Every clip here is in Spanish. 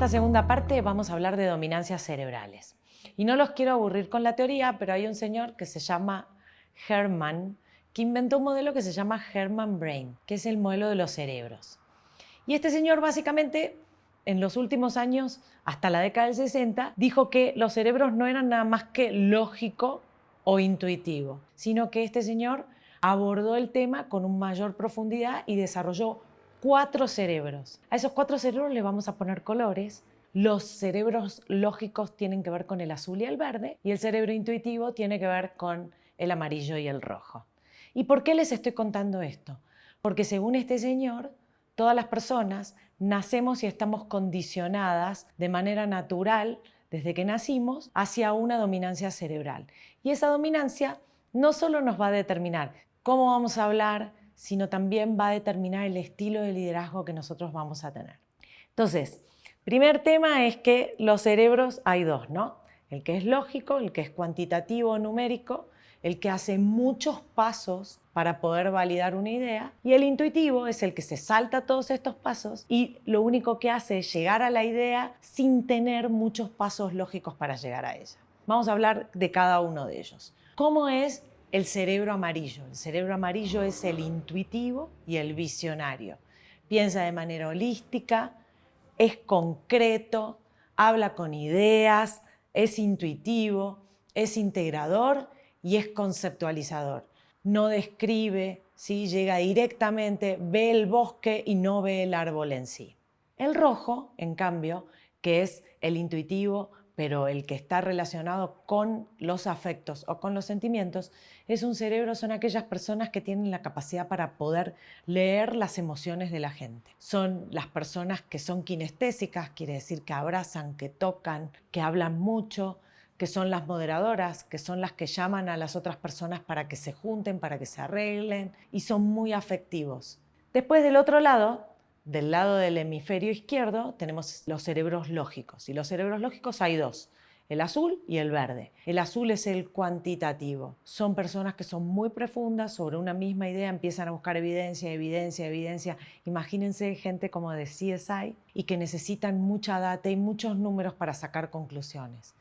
esta segunda parte vamos a hablar de dominancias cerebrales. Y no los quiero aburrir con la teoría, pero hay un señor que se llama Hermann, que inventó un modelo que se llama Hermann Brain, que es el modelo de los cerebros. Y este señor básicamente, en los últimos años, hasta la década del 60, dijo que los cerebros no eran nada más que lógico o intuitivo, sino que este señor abordó el tema con una mayor profundidad y desarrolló 4 cerebros. A esos 4 cerebros le vamos a poner colores. Los cerebros lógicos tienen que ver con el azul y el verde, y el cerebro intuitivo tiene que ver con el amarillo y el rojo. ¿Y por qué les estoy contando esto? Porque según este señor, todas las personas nacemos y estamos condicionadas de manera natural, desde que nacimos, hacia una dominancia cerebral. Y esa dominancia no solo nos va a determinar cómo vamos a hablar, sino también va a determinar el estilo de liderazgo que nosotros vamos a tener. Entonces, primer tema es que los cerebros hay 2, ¿no? El que es lógico, el que es cuantitativo, numérico, el que hace muchos pasos para poder validar una idea, y el intuitivo es el que se salta todos estos pasos y lo único que hace es llegar a la idea sin tener muchos pasos lógicos para llegar a ella. Vamos a hablar de cada uno de ellos. ¿Cómo es el cerebro amarillo? El cerebro amarillo es el intuitivo y el visionario. Piensa de manera holística, es concreto, habla con ideas, es intuitivo, es integrador y es conceptualizador. No describe, ¿sí? Llega directamente, ve el bosque y no ve el árbol en sí. El rojo, en cambio, que es el intuitivo, pero el que está relacionado con los afectos o con los sentimientos, es un cerebro, son aquellas personas que tienen la capacidad para poder leer las emociones de la gente. Son las personas que son kinestésicas, quiere decir que abrazan, que tocan, que hablan mucho, que son las moderadoras, que son las que llaman a las otras personas para que se junten, para que se arreglen, y son muy afectivos. Después, del lado del hemisferio izquierdo, tenemos los cerebros lógicos. Y los cerebros lógicos hay 2, el azul y el verde. El azul es el cuantitativo. Son personas que son muy profundas sobre una misma idea, empiezan a buscar evidencia, evidencia, evidencia. Imagínense gente como de CSI y que necesitan mucha data y muchos números para sacar conclusiones.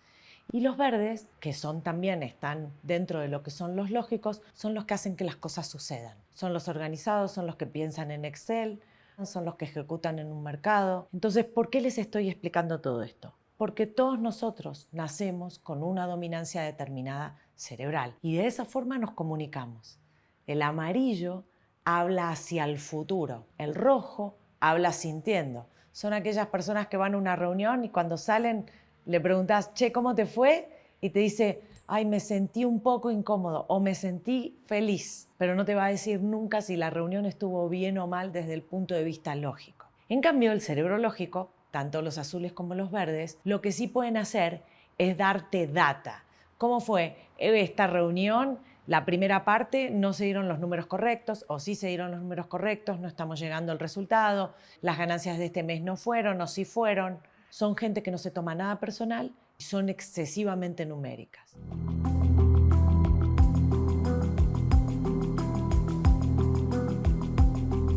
Y los verdes, que también están dentro de lo que son los lógicos, son los que hacen que las cosas sucedan. Son los organizados, son los que piensan en Excel, son los que ejecutan en un mercado. Entonces, ¿por qué les estoy explicando todo esto? Porque todos nosotros nacemos con una dominancia determinada cerebral y de esa forma nos comunicamos. El amarillo habla hacia el futuro, el rojo habla sintiendo. Son aquellas personas que van a una reunión y cuando salen le preguntas, che, ¿cómo te fue? Y te dice, ay, me sentí un poco incómodo o me sentí feliz, pero no te va a decir nunca si la reunión estuvo bien o mal desde el punto de vista lógico. En cambio, el cerebro lógico, tanto los azules como los verdes, lo que sí pueden hacer es darte data. ¿Cómo fue esta reunión? La primera parte no se dieron los números correctos, o sí se dieron los números correctos, no estamos llegando al resultado, las ganancias de este mes no fueron o sí fueron. Son gente que no se toma nada personal y son excesivamente numéricas.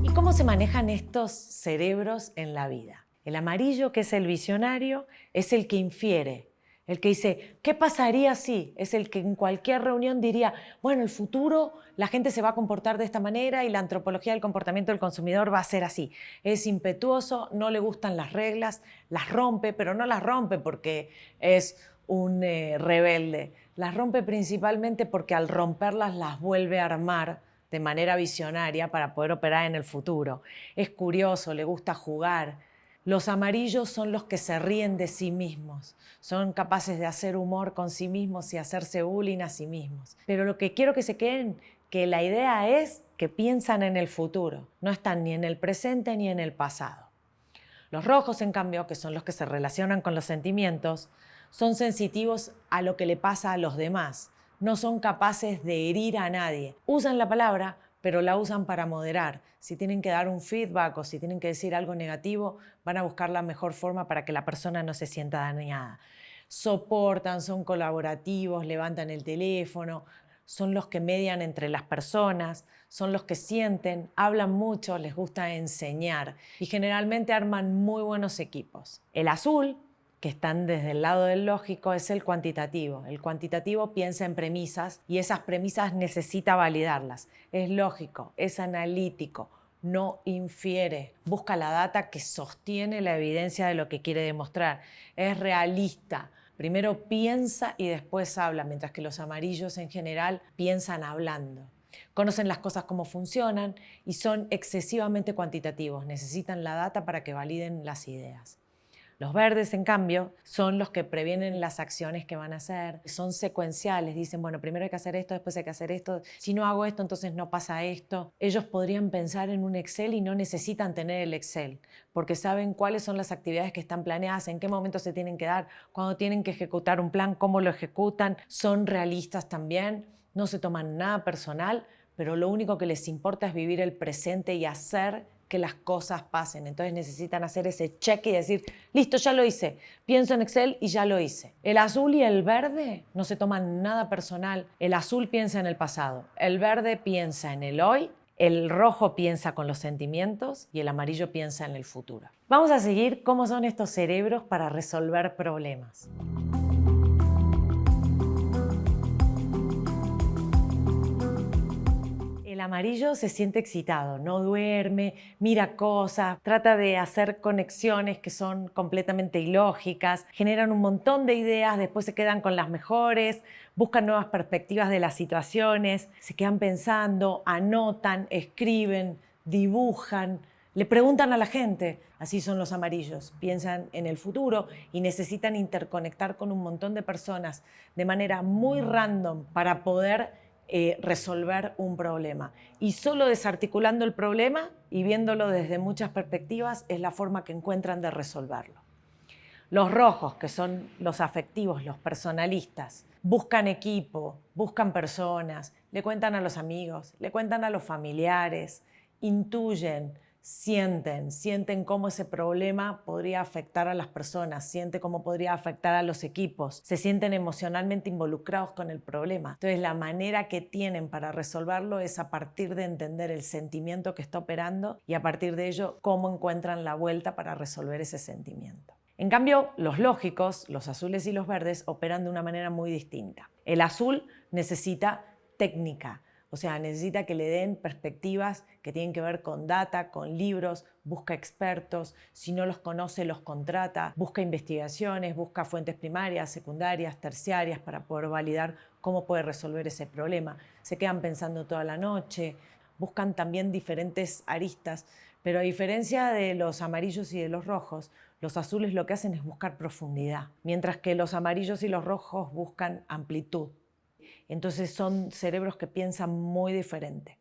¿Y cómo se manejan estos cerebros en la vida? El amarillo, que es el visionario, es el que infiere, el que dice, ¿qué pasaría si? Es el que en cualquier reunión diría, bueno, el futuro, la gente se va a comportar de esta manera y la antropología del comportamiento del consumidor va a ser así. Es impetuoso, no le gustan las reglas, las rompe, pero no las rompe porque es un rebelde. Las rompe principalmente porque al romperlas las vuelve a armar de manera visionaria para poder operar en el futuro. Es curioso, le gusta jugar. Los amarillos son los que se ríen de sí mismos, son capaces de hacer humor con sí mismos y hacerse bullying a sí mismos. Pero lo que quiero que se queden, que la idea es que piensan en el futuro, no están ni en el presente ni en el pasado. Los rojos, en cambio, que son los que se relacionan con los sentimientos, son sensitivos a lo que le pasa a los demás, no son capaces de herir a nadie. Usan la palabra, pero la usan para moderar. Si tienen que dar un feedback o si tienen que decir algo negativo, van a buscar la mejor forma para que la persona no se sienta dañada. Soportan, son colaborativos, levantan el teléfono, son los que median entre las personas, son los que sienten, hablan mucho, les gusta enseñar y generalmente arman muy buenos equipos. El azul, que están desde el lado del lógico, es el cuantitativo. El cuantitativo piensa en premisas y esas premisas necesita validarlas. Es lógico, es analítico, no infiere, busca la data que sostiene la evidencia de lo que quiere demostrar, es realista. Primero piensa y después habla, mientras que los amarillos en general piensan hablando. Conocen las cosas cómo funcionan y son excesivamente cuantitativos, necesitan la data para que validen las ideas. Los verdes, en cambio, son los que previenen las acciones que van a hacer, son secuenciales, dicen, bueno, primero hay que hacer esto, después hay que hacer esto, si no hago esto, entonces no pasa esto. Ellos podrían pensar en un Excel y no necesitan tener el Excel, porque saben cuáles son las actividades que están planeadas, en qué momento se tienen que dar, cuando tienen que ejecutar un plan, cómo lo ejecutan, son realistas también, no se toman nada personal, pero lo único que les importa es vivir el presente y hacer que las cosas pasen. Entonces necesitan hacer ese check y decir, listo, ya lo hice. Pienso en Excel y ya lo hice. El azul y el verde no se toman nada personal. El azul piensa en el pasado, el verde piensa en el hoy, el rojo piensa con los sentimientos y el amarillo piensa en el futuro. Vamos a seguir cómo son estos cerebros para resolver problemas. El amarillo se siente excitado, no duerme, mira cosas, trata de hacer conexiones que son completamente ilógicas, generan un montón de ideas, después se quedan con las mejores, buscan nuevas perspectivas de las situaciones, se quedan pensando, anotan, escriben, dibujan, le preguntan a la gente. Así son los amarillos, piensan en el futuro y necesitan interconectar con un montón de personas de manera muy random para poder resolver un problema. Y solo desarticulando el problema y viéndolo desde muchas perspectivas es la forma que encuentran de resolverlo. Los rojos, que son los afectivos, los personalistas, buscan equipo, buscan personas, le cuentan a los amigos, le cuentan a los familiares, intuyen, sienten cómo ese problema podría afectar a las personas, sienten cómo podría afectar a los equipos, se sienten emocionalmente involucrados con el problema. Entonces la manera que tienen para resolverlo es a partir de entender el sentimiento que está operando y a partir de ello cómo encuentran la vuelta para resolver ese sentimiento. En cambio, los lógicos, los azules y los verdes, operan de una manera muy distinta. El azul necesita técnica, o sea, necesita que le den perspectivas que tienen que ver con data, con libros, busca expertos, si no los conoce los contrata, busca investigaciones, busca fuentes primarias, secundarias, terciarias para poder validar cómo puede resolver ese problema. Se quedan pensando toda la noche, buscan también diferentes aristas, pero a diferencia de los amarillos y de los rojos, los azules lo que hacen es buscar profundidad, mientras que los amarillos y los rojos buscan amplitud. Entonces son cerebros que piensan muy diferente.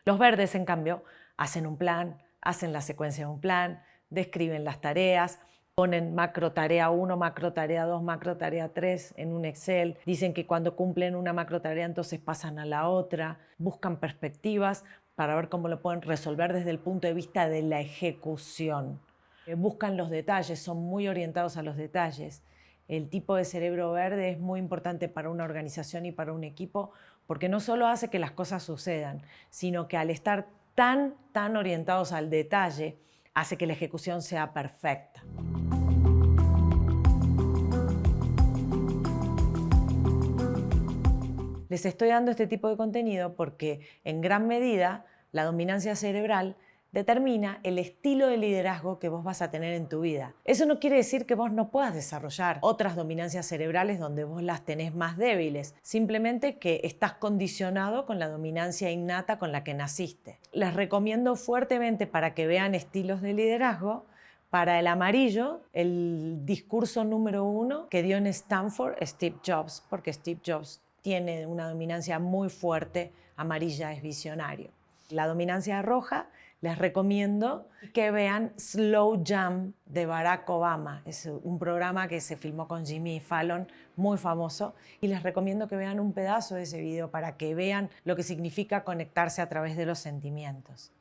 Los verdes, en cambio, hacen un plan, hacen la secuencia de un plan, describen las tareas, ponen macro tarea 1, macro tarea 2, macro tarea 3 en un Excel, dicen que cuando cumplen una macro tarea entonces pasan a la otra, buscan perspectivas para ver cómo lo pueden resolver desde el punto de vista de la ejecución. Buscan los detalles, son muy orientados a los detalles. El tipo de cerebro verde es muy importante para una organización y para un equipo porque no solo hace que las cosas sucedan, sino que al estar tan orientados al detalle, hace que la ejecución sea perfecta. Les estoy dando este tipo de contenido porque en gran medida la dominancia cerebral determina el estilo de liderazgo que vos vas a tener en tu vida. Eso no quiere decir que vos no puedas desarrollar otras dominancias cerebrales donde vos las tenés más débiles, simplemente que estás condicionado con la dominancia innata con la que naciste. Les recomiendo fuertemente para que vean estilos de liderazgo. Para el amarillo, el discurso número 1 que dio en Stanford Steve Jobs, porque Steve Jobs tiene una dominancia muy fuerte, amarilla, es visionario. La dominancia roja, les recomiendo que vean Slow Jam de Barack Obama. Es un programa que se filmó con Jimmy Fallon, muy famoso, y les recomiendo que vean un pedazo de ese video para que vean lo que significa conectarse a través de los sentimientos.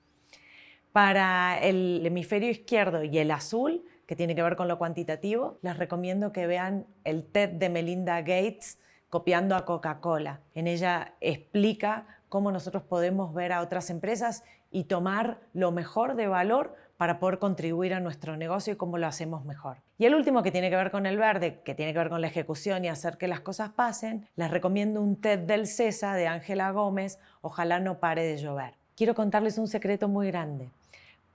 Para el hemisferio izquierdo y el azul, que tiene que ver con lo cuantitativo, les recomiendo que vean el TED de Melinda Gates copiando a Coca-Cola. En ella explica cómo nosotros podemos ver a otras empresas y tomar lo mejor de valor para poder contribuir a nuestro negocio y cómo lo hacemos mejor. Y el último, que tiene que ver con el verde, que tiene que ver con la ejecución y hacer que las cosas pasen, les recomiendo un TED del CESA de Ángela Gómez, Ojalá no pare de llover. Quiero contarles un secreto muy grande.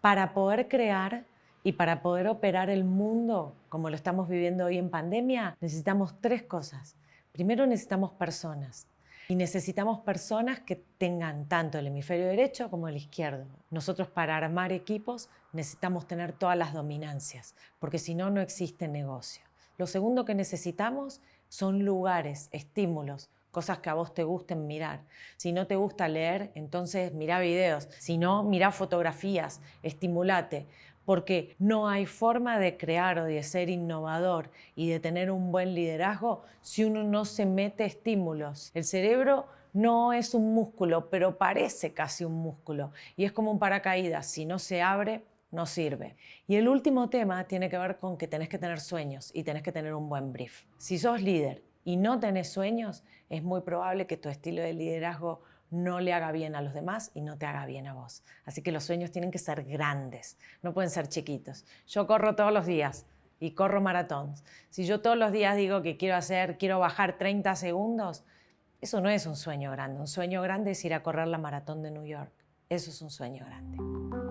Para poder crear y para poder operar el mundo como lo estamos viviendo hoy en pandemia, necesitamos 3 cosas. Primero, necesitamos personas. Y necesitamos personas que tengan tanto el hemisferio derecho como el izquierdo. Nosotros, para armar equipos, necesitamos tener todas las dominancias, porque si no, no existe negocio. Lo segundo que necesitamos son lugares, estímulos, cosas que a vos te gusten mirar. Si no te gusta leer, entonces mirá videos. Si no, mirá fotografías, estimulate. Porque no hay forma de crear o de ser innovador y de tener un buen liderazgo si uno no se mete estímulos. El cerebro no es un músculo, pero parece casi un músculo. Y es como un paracaídas. Si no se abre, no sirve. Y el último tema tiene que ver con que tenés que tener sueños y tenés que tener un buen brief. Si sos líder y no tenés sueños, es muy probable que tu estilo de liderazgo no le haga bien a los demás y no te haga bien a vos. Así que los sueños tienen que ser grandes, no pueden ser chiquitos. Yo corro todos los días y corro maratones. Si yo todos los días digo que quiero bajar 30 segundos, eso no es un sueño grande. Un sueño grande es ir a correr la maratón de New York. Eso es un sueño grande.